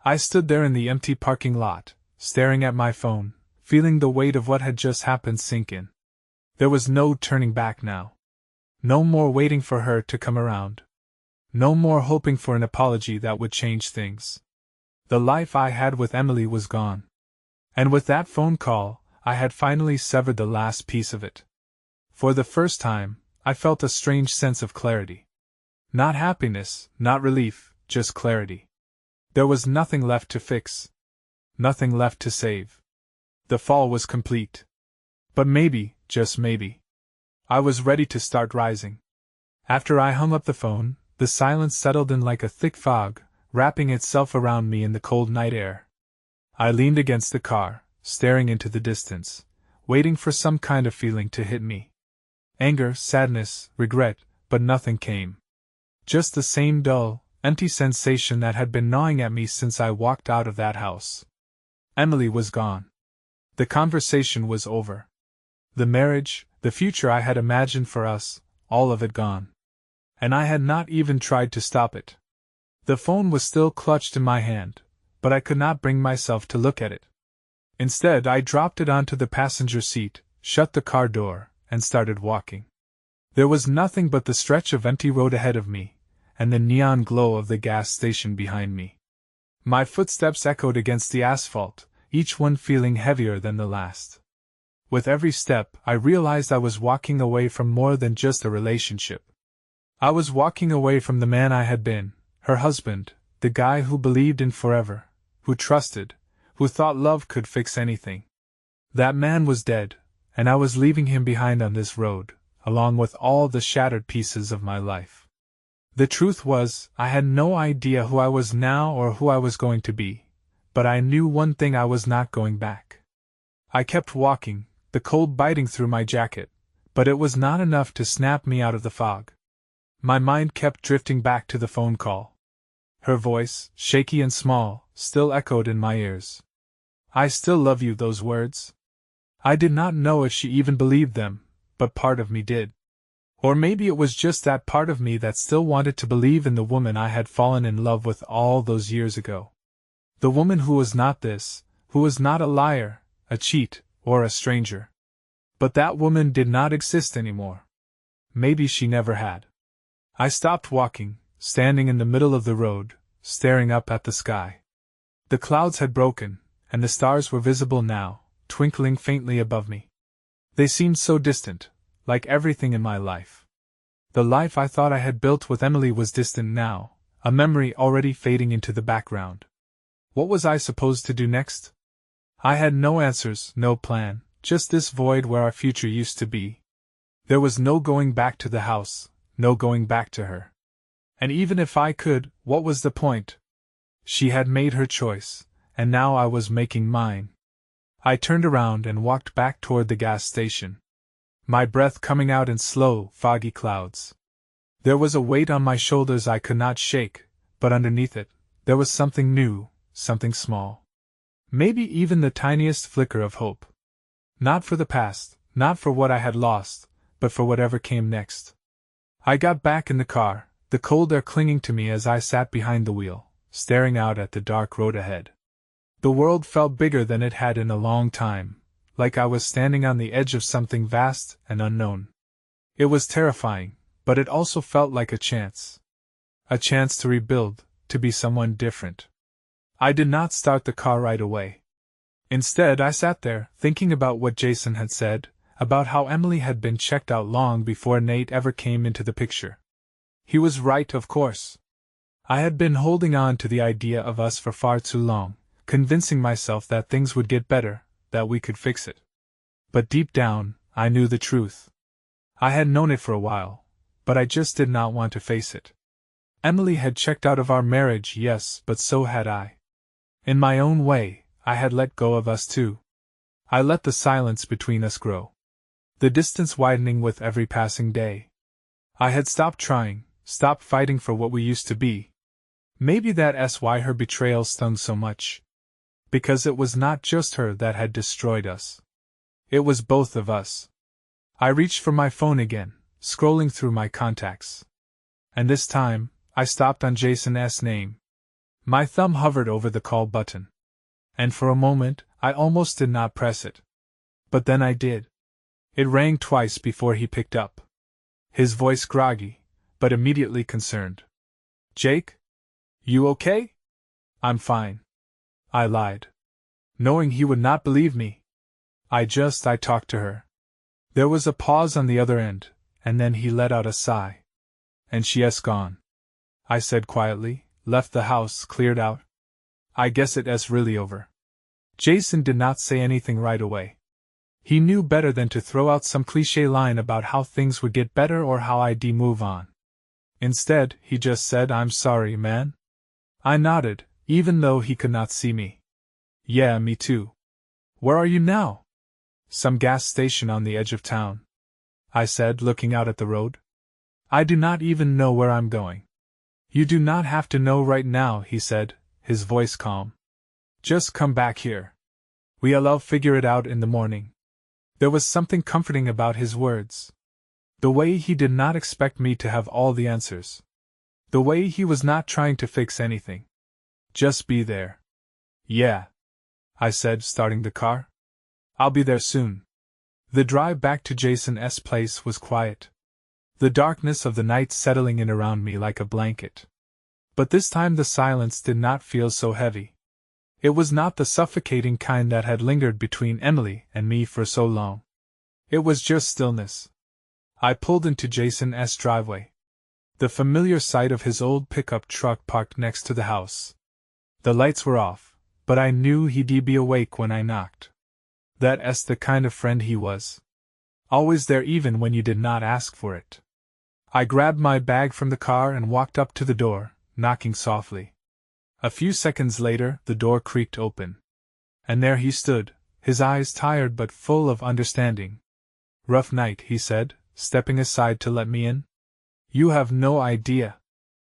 I stood there in the empty parking lot, staring at my phone, feeling the weight of what had just happened sink in. There was no turning back now. No more waiting for her to come around. No more hoping for an apology that would change things. The life I had with Emily was gone. And with that phone call, I had finally severed the last piece of it. For the first time, I felt a strange sense of clarity. Not happiness, not relief, just clarity. There was nothing left to fix. Nothing left to save. The fall was complete. But maybe, just maybe, I was ready to start rising. After I hung up the phone, the silence settled in like a thick fog, wrapping itself around me in the cold night air. I leaned against the car, staring into the distance, waiting for some kind of feeling to hit me. Anger, sadness, regret, but nothing came. Just the same dull, empty sensation that had been gnawing at me since I walked out of that house. Emily was gone. The conversation was over. The marriage, the future I had imagined for us, all of it gone. And I had not even tried to stop it. The phone was still clutched in my hand, but I could not bring myself to look at it. Instead, I dropped it onto the passenger seat, shut the car door, and started walking. There was nothing but the stretch of empty road ahead of me, and the neon glow of the gas station behind me. My footsteps echoed against the asphalt, each one feeling heavier than the last. With every step, I realized I was walking away from more than just a relationship. I was walking away from the man I had been, her husband, the guy who believed in forever, who trusted, who thought love could fix anything. That man was dead, and I was leaving him behind on this road, along with all the shattered pieces of my life. The truth was, I had no idea who I was now or who I was going to be, but I knew one thing: I was not going back. I kept walking, the cold biting through my jacket, but it was not enough to snap me out of the fog. My mind kept drifting back to the phone call. Her voice, shaky and small, still echoed in my ears. I still love you, those words. I did not know if she even believed them, but part of me did. Or maybe it was just that part of me that still wanted to believe in the woman I had fallen in love with all those years ago. The woman who was not this, who was not a liar, a cheat, or a stranger. But that woman did not exist anymore. Maybe she never had. I stopped walking, standing in the middle of the road, staring up at the sky. The clouds had broken, and the stars were visible now, twinkling faintly above me. They seemed so distant, like everything in my life. The life I thought I had built with Emily was distant now, a memory already fading into the background. What was I supposed to do next? I had no answers, no plan, just this void where our future used to be. There was no going back to the house, no going back to her. And even if I could, what was the point? She had made her choice, and now I was making mine. I turned around and walked back toward the gas station. My breath coming out in slow, foggy clouds. There was a weight on my shoulders I could not shake, but underneath it, there was something new, something small. Maybe even the tiniest flicker of hope. Not for the past, not for what I had lost, but for whatever came next. I got back in the car, the cold air clinging to me as I sat behind the wheel, staring out at the dark road ahead. The world felt bigger than it had in a long time, like I was standing on the edge of something vast and unknown. It was terrifying, but it also felt like a chance. A chance to rebuild, to be someone different. I did not start the car right away. Instead, I sat there, thinking about what Jason had said, about how Emily had been checked out long before Nate ever came into the picture. He was right, of course. I had been holding on to the idea of us for far too long, convincing myself that things would get better, that we could fix it. But deep down, I knew the truth. I had known it for a while, but I just did not want to face it. Emily had checked out of our marriage, yes, but so had I. In my own way, I had let go of us too. I let the silence between us grow. The distance widening with every passing day. I had stopped trying, stopped fighting for what we used to be. Maybe that's why her betrayal stung so much. Because it was not just her that had destroyed us. It was both of us. I reached for my phone again, scrolling through my contacts. And this time, I stopped on Jason's name. My thumb hovered over the call button. And for a moment, I almost did not press it. But then I did. It rang twice before he picked up. His voice groggy, but immediately concerned. "Jake? You okay?" "I'm fine," I lied. Knowing he would not believe me. I talked to her. There was a pause on the other end, and then he let out a sigh. "And she's gone," I said quietly. "Left the house, cleared out. I guess it's really over." Jason did not say anything right away. He knew better than to throw out some cliché line about how things would get better or how I'd move on. Instead, he just said, "I'm sorry, man." I nodded, even though he could not see me. "Yeah, me too." "Where are you now?" "Some gas station on the edge of town," I said, looking out at the road. "I do not even know where I'm going." "You do not have to know right now," he said, his voice calm. "Just come back here. We'll figure it out in the morning." There was something comforting about his words. The way he did not expect me to have all the answers. The way he was not trying to fix anything. Just be there. "Yeah," I said, starting the car. "I'll be there soon." The drive back to Jason's place was quiet. The darkness of the night settling in around me like a blanket. But this time the silence did not feel so heavy. It was not the suffocating kind that had lingered between Emily and me for so long. It was just stillness. I pulled into Jason's driveway. The familiar sight of his old pickup truck parked next to the house. The lights were off, but I knew he'd be awake when I knocked. That's the kind of friend he was. Always there even when you did not ask for it. I grabbed my bag from the car and walked up to the door, knocking softly. A few seconds later, the door creaked open. And there he stood, his eyes tired but full of understanding. "Rough night," he said, stepping aside to let me in. "You have no idea,"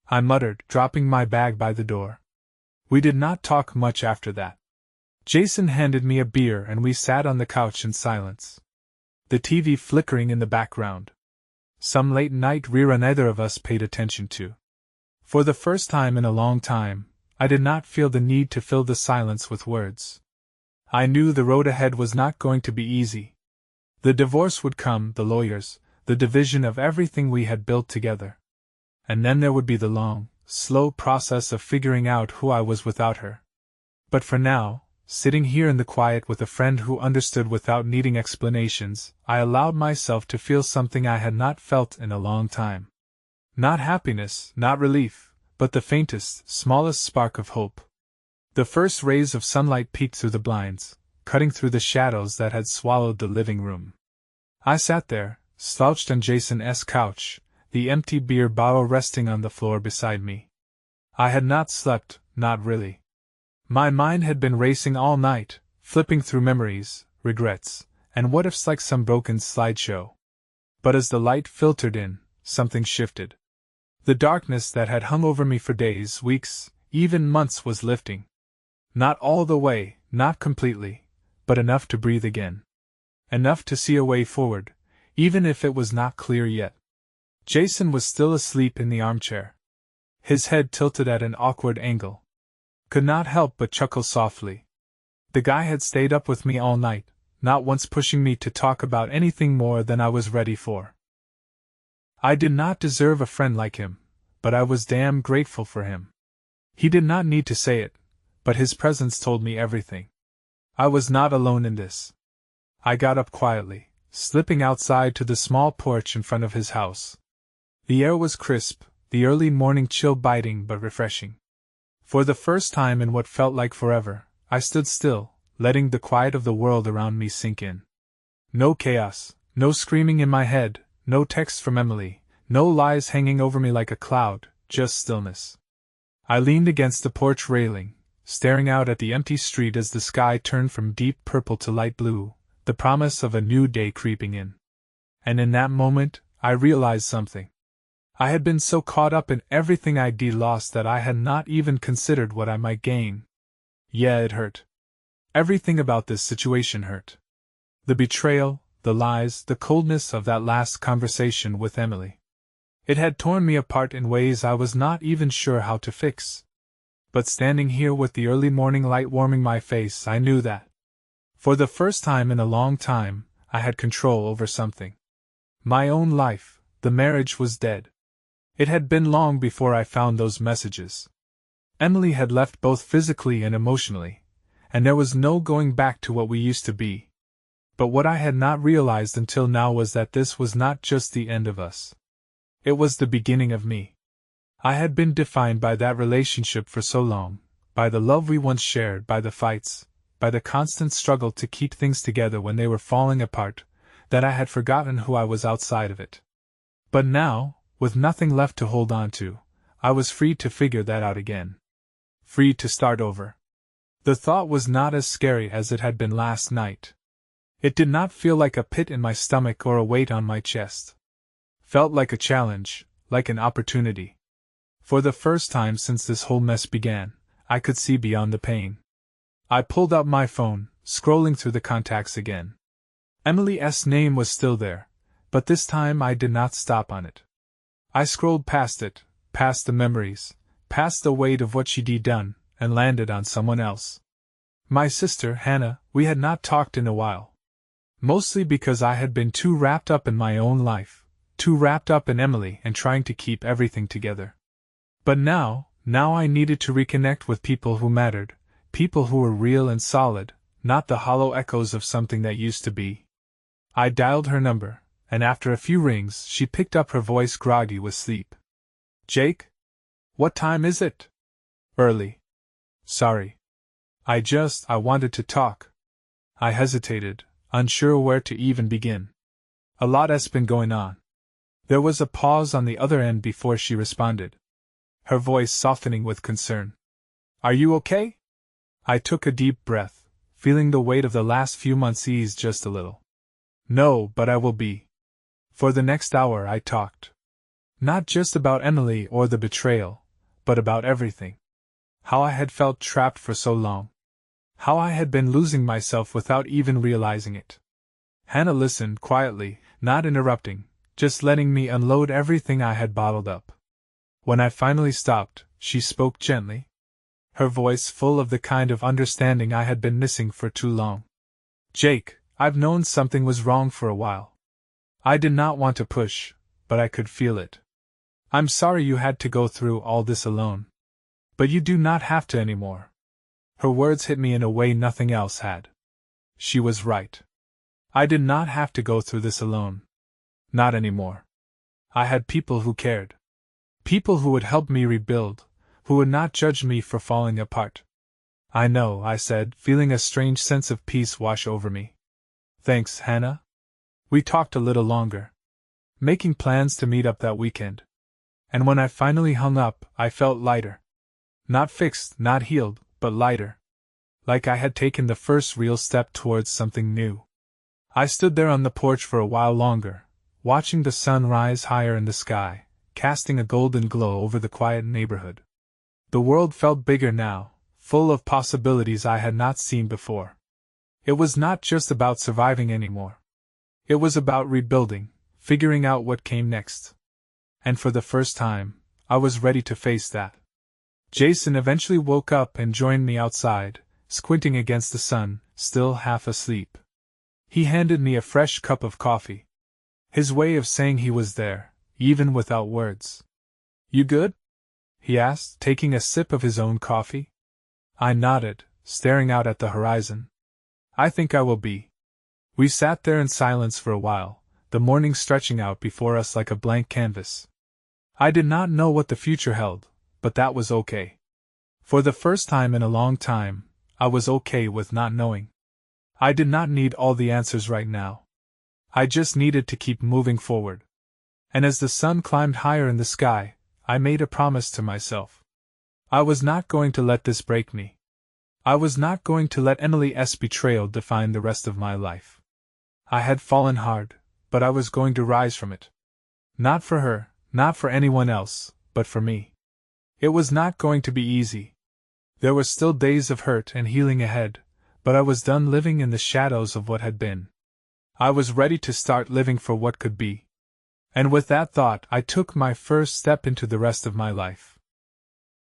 I muttered, dropping my bag by the door. We did not talk much after that. Jason handed me a beer and we sat on the couch in silence. The TV flickering in the background. Some late-night rerun neither of us paid attention to. For the first time in a long time, I did not feel the need to fill the silence with words. I knew the road ahead was not going to be easy. The divorce would come, the lawyers, the division of everything we had built together. And then there would be the long, slow process of figuring out who I was without her. But for now, sitting here in the quiet with a friend who understood without needing explanations, I allowed myself to feel something I had not felt in a long time. Not happiness, not relief, but the faintest, smallest spark of hope. The first rays of sunlight peeked through the blinds, cutting through the shadows that had swallowed the living room. I sat there, slouched on Jason's couch, the empty beer bottle resting on the floor beside me. I had not slept, not really. My mind had been racing all night, flipping through memories, regrets, and what-ifs like some broken slideshow. But as the light filtered in, something shifted. The darkness that had hung over me for days, weeks, even months was lifting. Not all the way, not completely, but enough to breathe again. Enough to see a way forward, even if it was not clear yet. Jason was still asleep in the armchair, his head tilted at an awkward angle. Could not help but chuckle softly. The guy had stayed up with me all night, not once pushing me to talk about anything more than I was ready for. I did not deserve a friend like him, but I was damn grateful for him. He did not need to say it, but his presence told me everything. I was not alone in this. I got up quietly, slipping outside to the small porch in front of his house. The air was crisp, the early morning chill biting but refreshing. For the first time in what felt like forever, I stood still, letting the quiet of the world around me sink in. No chaos, no screaming in my head, no texts from Emily, no lies hanging over me like a cloud, just stillness. I leaned against the porch railing, staring out at the empty street as the sky turned from deep purple to light blue, the promise of a new day creeping in. And in that moment, I realized something. I had been so caught up in everything I'd lost that I had not even considered what I might gain. Yeah, it hurt. Everything about this situation hurt. The betrayal, the lies, the coldness of that last conversation with Emily. It had torn me apart in ways I was not even sure how to fix. But standing here with the early morning light warming my face, I knew that, for the first time in a long time, I had control over something. My own life. The marriage was dead. It had been long before I found those messages. Emily had left both physically and emotionally, and there was no going back to what we used to be. But what I had not realized until now was that this was not just the end of us. It was the beginning of me. I had been defined by that relationship for so long, by the love we once shared, by the fights, by the constant struggle to keep things together when they were falling apart, that I had forgotten who I was outside of it. But now, with nothing left to hold on to, I was free to figure that out again. Free to start over. The thought was not as scary as it had been last night. It did not feel like a pit in my stomach or a weight on my chest. Felt like a challenge, like an opportunity. For the first time since this whole mess began, I could see beyond the pain. I pulled out my phone, scrolling through the contacts again. Emily's name was still there, but this time I did not stop on it. I scrolled past it, past the memories, past the weight of what she'd done, and landed on someone else. My sister, Hannah. We had not talked in a while. Mostly because I had been too wrapped up in my own life, too wrapped up in Emily and trying to keep everything together. But now I needed to reconnect with people who mattered, people who were real and solid, not the hollow echoes of something that used to be. I dialed her number, and after a few rings she picked up, her voice groggy with sleep. Jake? What time is it? Early. Sorry. I wanted to talk. I hesitated, unsure where to even begin. A lot has been going on. There was a pause on the other end before she responded, her voice softening with concern. Are you okay? I took a deep breath, feeling the weight of the last few months ease just a little. No, but I will be. For the next hour I talked. Not just about Emily or the betrayal, but about everything. How I had felt trapped for so long. How I had been losing myself without even realizing it. Hannah listened quietly, not interrupting, just letting me unload everything I had bottled up. When I finally stopped, she spoke gently, her voice full of the kind of understanding I had been missing for too long. Jake, I've known something was wrong for a while. I did not want to push, but I could feel it. I'm sorry you had to go through all this alone. But you do not have to anymore. Her words hit me in a way nothing else had. She was right. I did not have to go through this alone. Not anymore. I had people who cared. People who would help me rebuild, who would not judge me for falling apart. I know, I said, feeling a strange sense of peace wash over me. Thanks, Hannah. We talked a little longer, making plans to meet up that weekend. And when I finally hung up, I felt lighter. Not fixed, not healed, but lighter. Like I had taken the first real step towards something new. I stood there on the porch for a while longer, watching the sun rise higher in the sky, casting a golden glow over the quiet neighborhood. The world felt bigger now, full of possibilities I had not seen before. It was not just about surviving anymore. It was about rebuilding, figuring out what came next. And for the first time, I was ready to face that. Jason eventually woke up and joined me outside, squinting against the sun, still half asleep. He handed me a fresh cup of coffee. His way of saying he was there, even without words. "You good?" he asked, taking a sip of his own coffee. I nodded, staring out at the horizon. "I think I will be." We sat there in silence for a while, the morning stretching out before us like a blank canvas. I did not know what the future held, but that was okay. For the first time in a long time, I was okay with not knowing. I did not need all the answers right now. I just needed to keep moving forward. And as the sun climbed higher in the sky, I made a promise to myself. I was not going to let this break me. I was not going to let Emily's betrayal define the rest of my life. I had fallen hard, but I was going to rise from it. Not for her, not for anyone else, but for me. It was not going to be easy. There were still days of hurt and healing ahead, but I was done living in the shadows of what had been. I was ready to start living for what could be. And with that thought, I took my first step into the rest of my life.